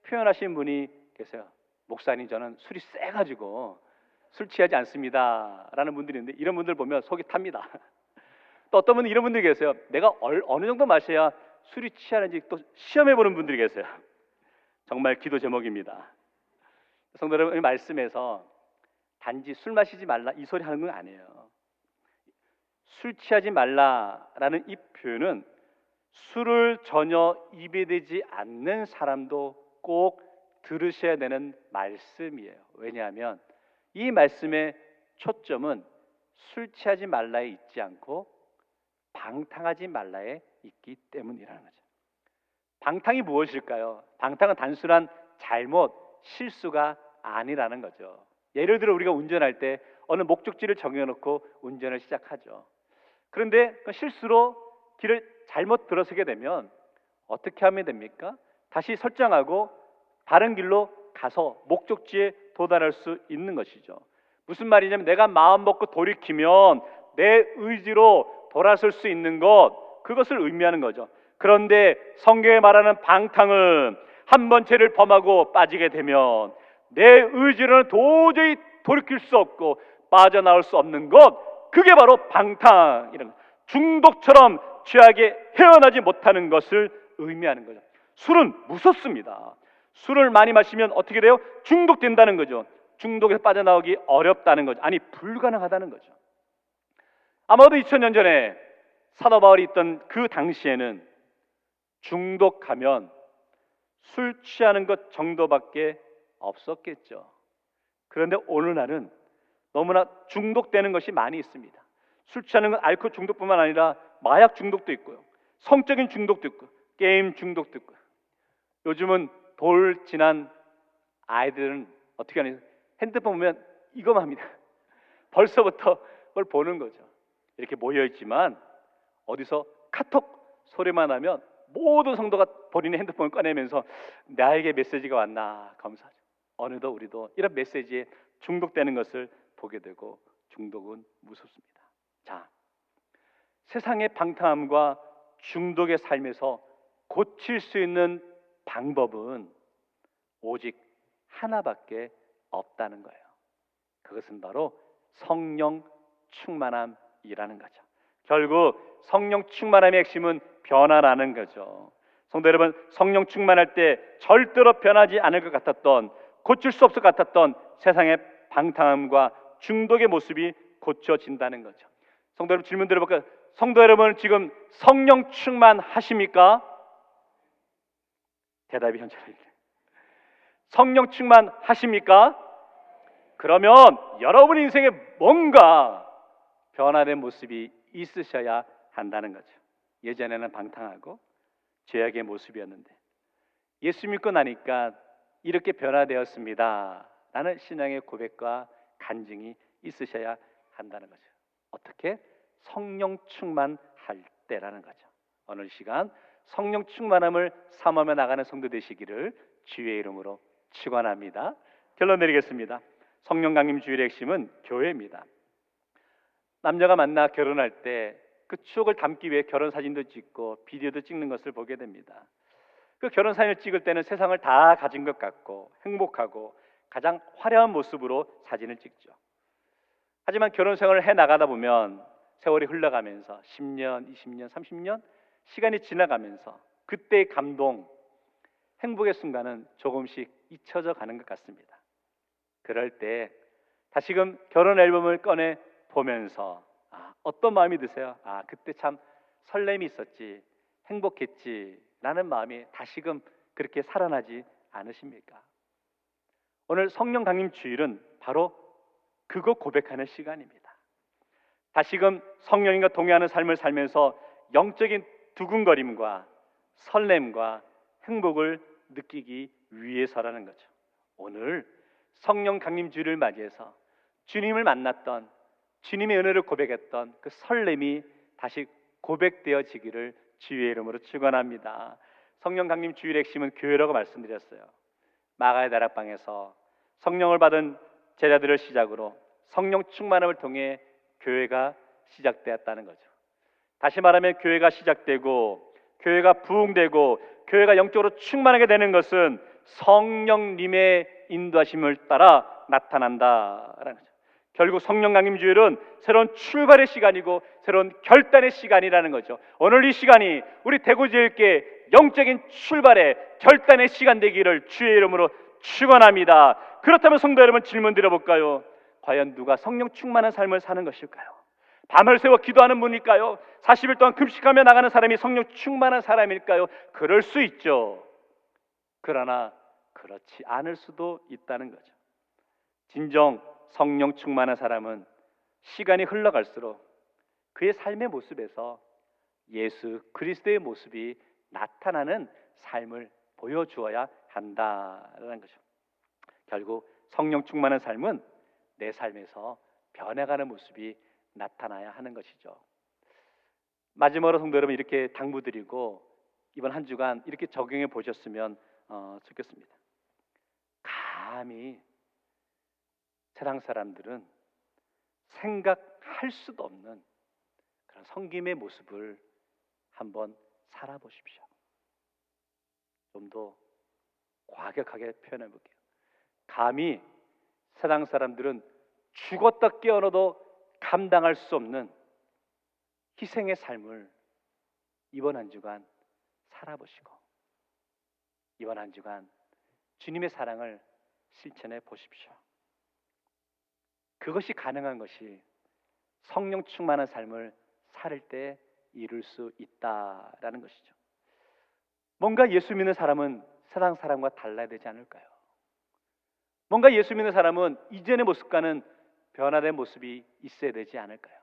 표현하신 분이 계세요. 목사님, 저는 술이 세가지고 술 취하지 않습니다 라는 분들이 있는데, 이런 분들 보면 속이 탑니다. 또 어떤 분은 이런 분들이 계세요. 내가 어느 정도 마셔야 술이 취하는지 또 시험해보는 분들이 계세요. 정말 기도 제목입니다. 성도 여러분, 이 말씀에서 단지 술 마시지 말라 이 소리 하는 건 아니에요. 술 취하지 말라라는 이 표현은 술을 전혀 입에 대지 않는 사람도 꼭 들으셔야 되는 말씀이에요. 왜냐하면 이 말씀의 초점은 술 취하지 말라에 있지 않고 방탕하지 말라에 있기 때문이라는 거죠. 방탕이 무엇일까요? 방탕은 단순한 잘못, 실수가 아니라는 거죠. 예를 들어 우리가 운전할 때 어느 목적지를 정해놓고 운전을 시작하죠. 그런데 그 실수로 길을 잘못 들어서게 되면 어떻게 하면 됩니까? 다시 설정하고 다른 길로 가서 목적지에 도달할 수 있는 것이죠. 무슨 말이냐면 내가 마음 먹고 돌이키면 내 의지로 돌아설 수 있는 것, 그것을 의미하는 거죠. 그런데 성경에 말하는 방탕은 한 번 죄를 범하고 빠지게 되면 내 의지로는 도저히 돌이킬 수 없고 빠져나올 수 없는 것, 그게 바로 방탕이라는, 중독처럼 죄악에 헤어나지 못하는 것을 의미하는 거죠. 술은 무섭습니다. 술을 많이 마시면 어떻게 돼요? 중독된다는 거죠. 중독에서 빠져나오기 어렵다는 거죠. 아니, 불가능하다는 거죠. 아마도 2000년 전에 사도 바울이 있던 그 당시에는 중독하면 술 취하는 것 정도밖에 없었겠죠. 그런데 오늘날은 너무나 중독되는 것이 많이 있습니다. 술 취하는 건 알코올 중독뿐만 아니라 마약 중독도 있고요, 성적인 중독도 있고, 게임 중독도 있고, 요즘은 돌 지난 아이들은 어떻게 하냐? 핸드폰 보면 이거만 합니다. 벌써부터 그걸 보는 거죠. 이렇게 모여 있지만 어디서 카톡 소리만 하면 모든 성도가 본인의 핸드폰을 꺼내면서 나에게 메시지가 왔나 감사하죠. 어느덧 우리도 이런 메시지에 중독되는 것을 보게 되고 중독은 무섭습니다. 자, 세상의 방탕함과 중독의 삶에서 고칠 수 있는 방법은 오직 하나밖에 없다는 거예요. 그것은 바로 성령 충만함이라는 거죠. 결국 성령 충만함의 핵심은 변화라는 거죠. 성도 여러분, 성령 충만할 때 절대로 변하지 않을 것 같았던, 고칠 수 없을 것 같았던 세상의 방탕함과 중독의 모습이 고쳐진다는 거죠. 성도 여러분, 질문 드려볼까요? 성도 여러분, 지금 성령 충만하십니까? 대답이 현저합니다. 성령 충만하십니까? 그러면 여러분 인생에 뭔가 변화된 모습이 있으셔야 한다는 거죠. 예전에는 방탕하고 죄악의 모습이었는데 예수 믿고 나니까 이렇게 변화되었습니다 라는 신앙의 고백과 간증이 있으셔야 한다는 거죠. 어떻게? 성령 충만할 때라는 거죠. 오늘 시간 성령 충만함을 삼으며 나가는 성도 되시기를 주의 이름으로 축원합니다. 결론 내리겠습니다. 성령 강림 주일의 핵심은 교회입니다. 남녀가 만나 결혼할 때 그 추억을 담기 위해 결혼 사진도 찍고 비디오도 찍는 것을 보게 됩니다. 그 결혼 사진을 찍을 때는 세상을 다 가진 것 같고 행복하고 가장 화려한 모습으로 사진을 찍죠. 하지만 결혼 생활을 해 나가다 보면 세월이 흘러가면서 10년, 20년, 30년 시간이 지나가면서 그때의 감동, 행복의 순간은 조금씩 잊혀져 가는 것 같습니다. 그럴 때 다시금 결혼 앨범을 꺼내 보면서 어떤 마음이 드세요? 그때 참 설렘이 있었지, 행복했지 라는 마음이 다시금 그렇게 살아나지 않으십니까? 오늘 성령 강림 주일은 바로 그거 고백하는 시간입니다. 다시금 성령님과 동행하는 삶을 살면서 영적인 두근거림과 설렘과 행복을 느끼기 위해서라는 거죠. 오늘 성령 강림 주일을 맞이해서 주님을 만났던, 주님의 은혜를 고백했던 그 설렘이 다시 고백되어지기를 주의 이름으로 축원합니다. 성령 강림 주일의 핵심은 교회라고 말씀드렸어요. 마가의 다락방에서 성령을 받은 제자들을 시작으로 성령 충만함을 통해 교회가 시작되었다는 거죠. 다시 말하면 교회가 시작되고 교회가 부흥되고 교회가 영적으로 충만하게 되는 것은 성령님의 인도하심을 따라 나타난다라는 거죠. 결국 성령 강림 주일은 새로운 출발의 시간이고 새로운 결단의 시간이라는 거죠. 오늘 이 시간이 우리 대구제일교회 영적인 출발의 결단의 시간 되기를 주의 이름으로 축원합니다. 그렇다면 성도 여러분, 질문 드려볼까요? 과연 누가 성령 충만한 삶을 사는 것일까요? 밤을 새워 기도하는 분일까요? 40일 동안 금식하며 나가는 사람이 성령 충만한 사람일까요? 그럴 수 있죠. 그러나 그렇지 않을 수도 있다는 거죠. 진정 성령 충만한 사람은 시간이 흘러갈수록 그의 삶의 모습에서 예수 그리스도의 모습이 나타나는 삶을 보여주어야 한다라는 거죠. 결국 성령 충만한 삶은 내 삶에서 변해가는 모습이 나타나야 하는 것이죠. 마지막으로 성도 여러분, 이렇게 당부드리고 이번 한 주간 이렇게 적용해 보셨으면 좋겠습니다. 감히 세상 사람들은 생각할 수도 없는 그런 섬김의 모습을 한번 살아보십시오. 좀 더 과격하게 표현해 볼게요. 감히 세상 사람들은 죽었다 깨어나도 감당할 수 없는 희생의 삶을 이번 한 주간 살아보시고 이번 한 주간 주님의 사랑을 실천해 보십시오. 그것이 가능한 것이 성령 충만한 삶을 살 때 이룰 수 있다라는 것이죠. 뭔가 예수 믿는 사람은 세상 사람과 달라야 되지 않을까요? 뭔가 예수 믿는 사람은 이전의 모습과는 변화된 모습이 있어야 되지 않을까요?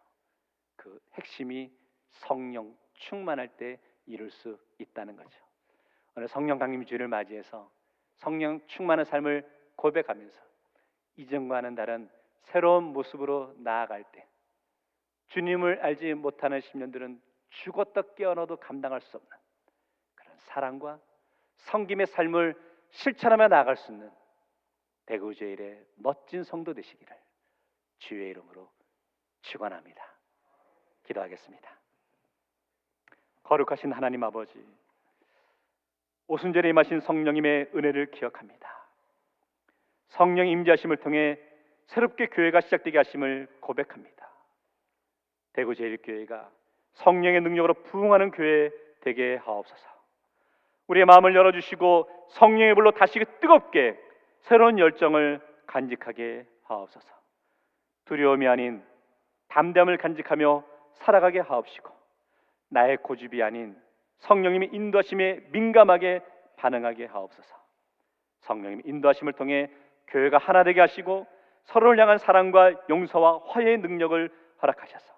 그 핵심이 성령 충만할 때 이룰 수 있다는 거죠. 오늘 성령 강림 주일을 맞이해서 성령 충만한 삶을 고백하면서 이전과는 다른 새로운 모습으로 나아갈 때 주님을 알지 못하는 심령들은 죽었다 깨어나도 감당할 수 없는 그런 사랑과 섬김의 삶을 실천하며 나아갈 수 있는 대구제일의 멋진 성도 되시기를 주의 이름으로 축원합니다. 기도하겠습니다. 거룩하신 하나님 아버지, 오순절에 임하신 성령님의 은혜를 기억합니다. 성령 임재하심을 통해 새롭게 교회가 시작되게 하심을 고백합니다. 대구제일교회가 성령의 능력으로 부흥하는 교회 되게 하옵소서. 우리의 마음을 열어주시고 성령의 불로 다시 뜨겁게 새로운 열정을 간직하게 하옵소서. 두려움이 아닌 담대함을 간직하며 살아가게 하옵시고 나의 고집이 아닌 성령님의 인도하심에 민감하게 반응하게 하옵소서. 성령님의 인도하심을 통해 교회가 하나 되게 하시고 서로를 향한 사랑과 용서와 화해의 능력을 허락하셔서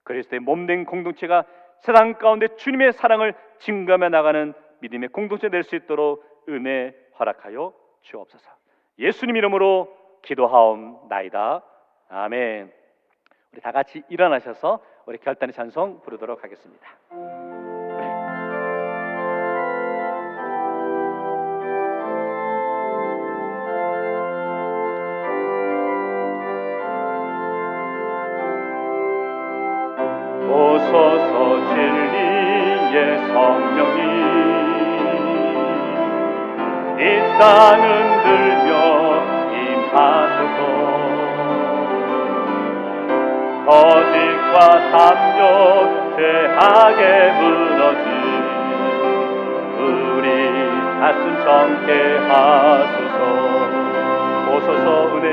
그리스도의 몸된 공동체가 세상 가운데 주님의 사랑을 증거하며 나가는 믿음의 공동체 될 수 있도록 은혜 허락하여 주옵소서. 예수님 이름으로 기도하옵나이다. 아멘. 우리 다 같이 일어나셔서 우리 결단의 찬송 부르도록 하겠습니다. 오소서 진리의 성령이 이 땅을 들며 임하소서. 거짓과 탐욕 죄악에 무너진 우리 가슴 정케 하소서. 오소서 은혜,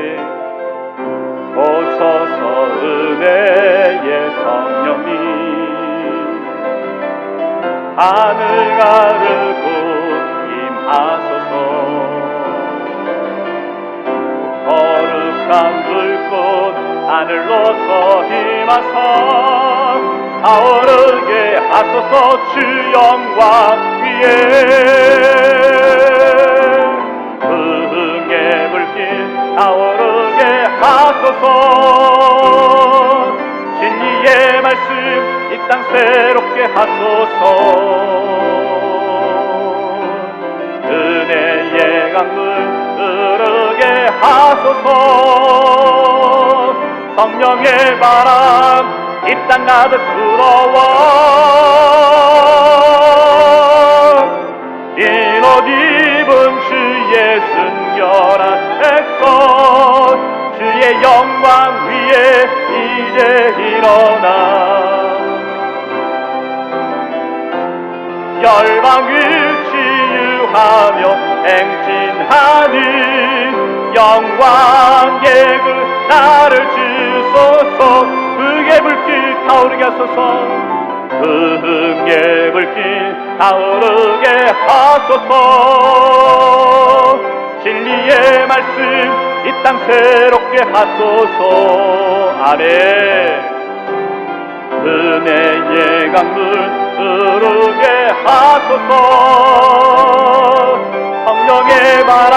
오소서 은혜의 성령이 하늘 가르고 임하소서. 거룩한 불꽃 하늘로서 임하사 타오르게 하소서. 주 영광 위에 부흥의 불길 타오르게 하소서. 진리의 말씀 이 땅 새롭게 하소서. 은혜의 강물 흐르게 하소서. 성령의 바람 이 땅 가득 불어와 흰 옷 입은 주의 순결한 백성 주의 영광 위에 이제 일어나 열방을 치유하며 행진하는 영광의 그 나를 주소서. 흥의 불길 타오르게 하소서. 흥의 불길 타오르게 하소서. 진리의 말씀 이 땅 새롭게 하소서. 아멘. 은혜의 강물 흐르게 하소서. 성령의 바람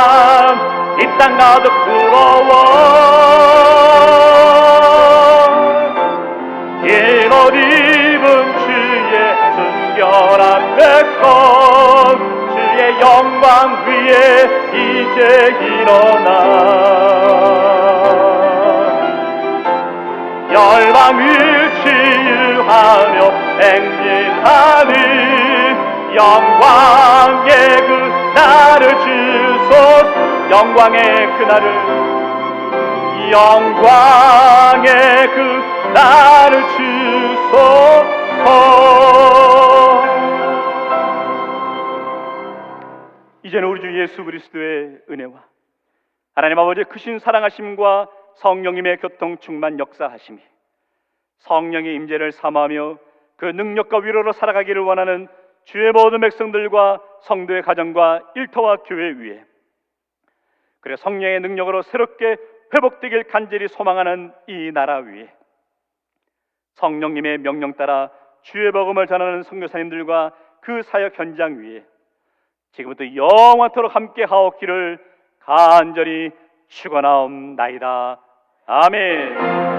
이 땅 가득 불어와 흰 옷 입은 주의 순결한 백성 주의 영광 위에 이제 일어나 열방을 치유하며 행진하는 영광의 그 나를 주소서. 영광의 그 나를 영광의 그 나를 주소서. 이제는 우리 주 예수 그리스도의 은혜와 하나님 아버지의 크신 사랑하심과 성령님의 교통 충만 역사하심이 성령의 임재를 사모하며 그 능력과 위로로 살아가기를 원하는 주의 모든 백성들과 성도의 가정과 일터와 교회 위에 그리고 성령의 능력으로 새롭게 회복되길 간절히 소망하는 이 나라 위에 성령님의 명령 따라 주의 복음을 전하는 선교사님들과 그 사역 현장 위에 지금부터 영원토록 함께 하옵기를 간절히 축원하옵나이다. 아멘.